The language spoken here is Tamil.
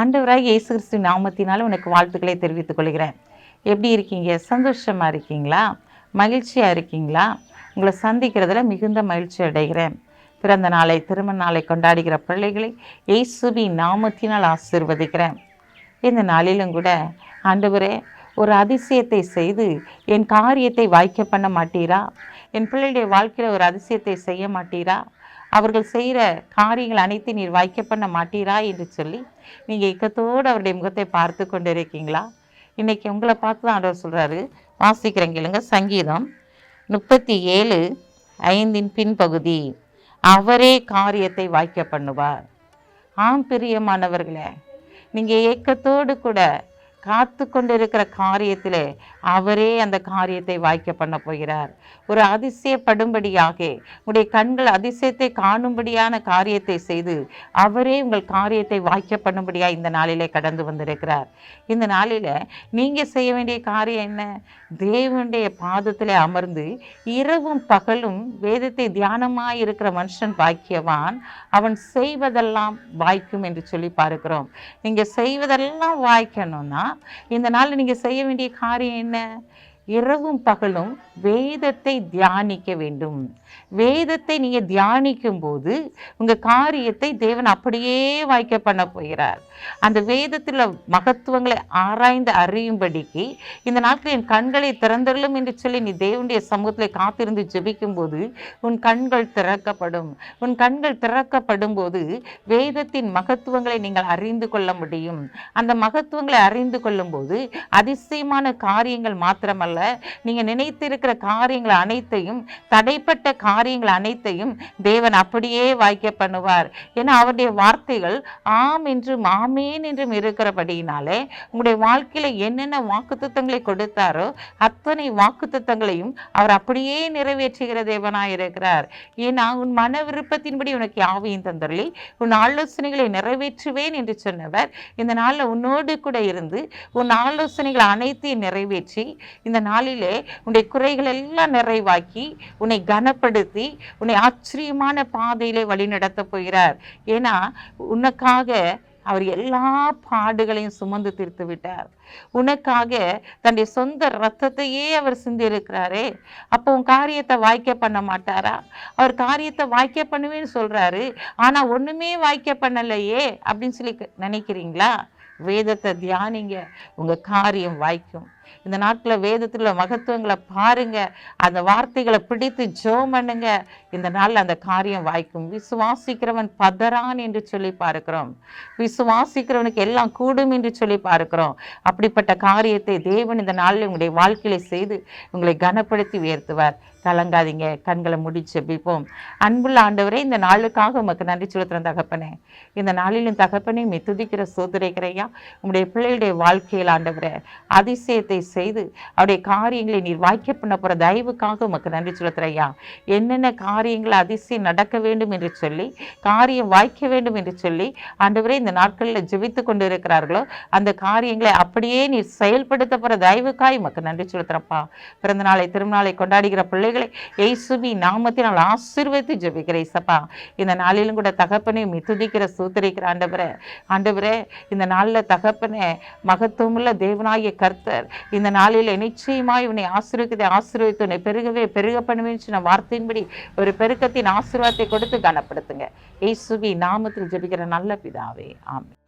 ஆண்டவராக இயேசு கிறிஸ்து நாமத்தினால உனக்கு வாழ்த்துக்களை தெரிவித்துக் கொள்கிறேன். எப்படி இருக்கீங்க? சந்தோஷமாக இருக்கீங்களா? மகிழ்ச்சியாக இருக்கீங்களா? உங்களை சந்திக்கிறதுல மிகுந்த மகிழ்ச்சி அடைகிறேன். பிறந்த நாளை, திருமண நாளை கொண்டாடுகிற பிள்ளைகளை இயேசுவின் நாமத்தினால் ஆசீர்வதிக்கிறேன். இந்த நாளிலும் கூட ஆண்டவரே, ஒரு அதிசயத்தை செய்து என் காரியத்தை வாய்க்க பண்ண மாட்டீரா? என் பிள்ளைகளுடைய வாழ்க்கையில் ஒரு அதிசயத்தை செய்ய மாட்டீரா? அவர்கள் செய்கிற காரியங்கள் அனைத்தையும் நீர் வாய்க்க பண்ண மாட்டீரா என்று சொல்லி நீங்கள் இக்கத்தோடு அவருடைய முகத்தை பார்த்து கொண்டு இருக்கீங்களா? இன்றைக்கி உங்களை பார்த்து தான் ஆண்டவர் சொல்கிறாரு. வாசிக்கிறேன் கேளுங்க. சங்கீதம் 37:5 பின்பகுதி. அவரே காரியத்தை வாய்க்க பண்ணுவார். ஆம் பிரியமானவர்களே, நீங்கள் ஏக்கத்தோடு கூட காத்து கொண்டு இருக்கிற காரியத்திலே அவரே அந்த காரியத்தை வாய்க்க பண்ண போகிறார். ஒரு அதிசயப்படும்படியாக உங்களுடைய கண்கள் அதிசயத்தை காணும்படியான காரியத்தை செய்து அவரே உங்கள் காரியத்தை வாய்க்க பண்ணும்படியாக இந்த நாளிலே கடந்து வந்திருக்கிறார். இந்த நாளில் நீங்கள் செய்ய வேண்டிய காரியம் என்ன? தேவனுடைய பாதத்தில் அமர்ந்து இரவும் பகலும் வேதத்தை தியானமாக இருக்கிற மனுஷன் பாக்கியவான், அவன் செய்வதெல்லாம் வாய்க்கும் என்று சொல்லி பார்க்கிறோம். நீங்கள் செய்வதெல்லாம் வாய்க்கணும்னா இந்த நாளில் நீங்கள் செய்ய வேண்டிய காரியம் என்ன? இரவும் பகலும் வேதத்தை தியானிக்க வேண்டும். வேதத்தை நீங்கள் தியானிக்கும் போது உங்கள் காரியத்தை தேவன் அப்படியே வாய்க்க பண்ண போகிறார். அந்த வேதத்தில் மகத்துவங்களை ஆராய்ந்து அறியும்படிக்கு இந்த நாட்களில் என் கண்களை திறந்தள்ளும் என்று சொல்லி நீ தேவனுடைய சமூகத்தில் காத்திருந்து ஜெபிக்கும் போது உன் கண்கள் திறக்கப்படும். உன் கண்கள் திறக்கப்படும் போது வேதத்தின் மகத்துவங்களை நீங்கள் அறிந்து கொள்ள முடியும். அந்த மகத்துவங்களை அறிந்து கொள்ளும் போது அதிசயமான காரியங்கள் மாத்திரமல்ல, நீங்கள் நினைத்திருக்கிற காரியங்கள் அனைத்தையும், தடைப்பட்ட காரியங்கள் அனைத்தையும் தேவன் அப்படியே வாய்க்க பண்ணுவார். ஏன்னா அவருடைய வார்த்தைகள் ஆம் என்றும் ஆமேன் என்றும் இருக்கிறபடியினாலே உங்களுடைய வாழ்க்கையில என்னென்ன வாக்குத்தத்தங்களை கொடுத்தாரோ அத்தனை வாக்குத்தத்தங்களையும் அவர் அப்படியே நிறைவேற்றுகிற தேவனாய் இருக்கிறார். ஏன்னா உன் மன விருப்பத்தின்படி உனக்கு யாவையும் தந்தருளி உன் ஆலோசனைகளை நிறைவேற்றுவேன் என்று சொன்னவர் இந்த நாளில் உன்னோடு கூட இருந்து உன் ஆலோசனைகள் அனைத்தையும் நிறைவேற்றி இந்த நாளிலே உன்னுடைய குறைகள் எல்லாம் நிறைவாக்கி உன்னை கனப்படுத்தி உன்னை ஆச்சரியமான பாதையிலே வழி நடத்த போகிறார். ஏன்னா உனக்காக அவர் எல்லா பாடுகளையும் சுமந்து தீர்த்து விட்டார். உனக்காக தன்னுடைய சொந்த ரத்தத்தையே அவர் சிந்தி இருக்கிறாரே. அப்போ உன் காரியத்தை வாய்க்க பண்ண மாட்டாரா? அவர் காரியத்தை வாய்க்க பண்ணுவேன்னு சொல்றாரு, ஆனா ஒண்ணுமே வாய்க்க பண்ணலையே அப்படின்னு சொல்லி நினைக்கிறீங்களா? வேதத்தை தியானிங்க, உங்க காரியம் வாய்க்கும். இந்த நாட்டில் வேதத்தில் மகத்துவங்களை பாருங்க, அந்த வார்த்தைகளை பிடித்து ஜெபம் பண்ணுங்க. இந்த நாளில் அந்த காரியம் வாய்க்கும். விசுவாசிக்கிறவன் பதறான் என்று சொல்லி பார்க்கிறோம். விசுவாசிக்கிறவனுக்கு எல்லாம் கூடும் என்று சொல்லி பார்க்கிறோம். அப்படிப்பட்ட காரியத்தை தேவன் இந்த நாளில் உங்களுடைய வாழ்க்கையில செய்து உங்களை கனப்படுத்தி உயர்த்துவார். கலங்காதீங்க, கண்களை முடிச்சு ஜெபிப்போம். அன்புள்ள ஆண்டவரே, இந்த நாளுக்காக உமக்கு நன்றி செலுத்துகிறேன் தகப்பனே. இந்த நாளிலும் தகப்பனே துதிக்கிற சோதரைக்கிறையா உங்களுடைய பிள்ளைகளுடைய வாழ்க்கையில் ஆண்டவரே அதிசயத்தை செய்து அவருடைய காரியங்களை நீர் வாய்க்க பண்ண போகிற தயவுக்காக உமக்கு நன்றி செலுத்துறையா. என்னென்ன காரியங்கள் அதிசயம் நடக்க வேண்டும் என்று சொல்லி, காரியம் வாய்க்க வேண்டும் என்று சொல்லி ஆண்டவரே இந்த நாட்களில் ஜெபித்து கொண்டு இருக்கிறார்களோ அந்த காரியங்களை அப்படியே நீர் செயல்படுத்த போகிற தயவுக்காய் உமக்கு நன்றி செலுத்துறப்பா. பிறந்த நாளை, திருநாளை கொண்டாடுகிற பிள்ளைகளை இயேசுவின் நாமத்தினால் ஆசீர்வதித்து ஜெபிக்கிறேன் சப்பா. இந்த நாளிலும் கூட தகப்பனை துதிக்கிற சூத்திரிக்கிற ஆண்டவரே இந்த நாளில் தகப்பனே மகத்துவமுள்ள தேவனாகிய கர்த்தர் இந்த நாளில் நிச்சயமாய் உன்னை ஆசீர்வதித்து உன்னை பெருக பண்ணுவேன்னு சொன்ன வார்த்தையின்படி ஒரு பெருக்கத்தின் ஆசீர்வாதத்தை கொடுத்து கனப்படுத்துங்க. இயேசுவின் நாமத்தில் ஜெபிக்கிற நல்ல பிதாவே, ஆமென்.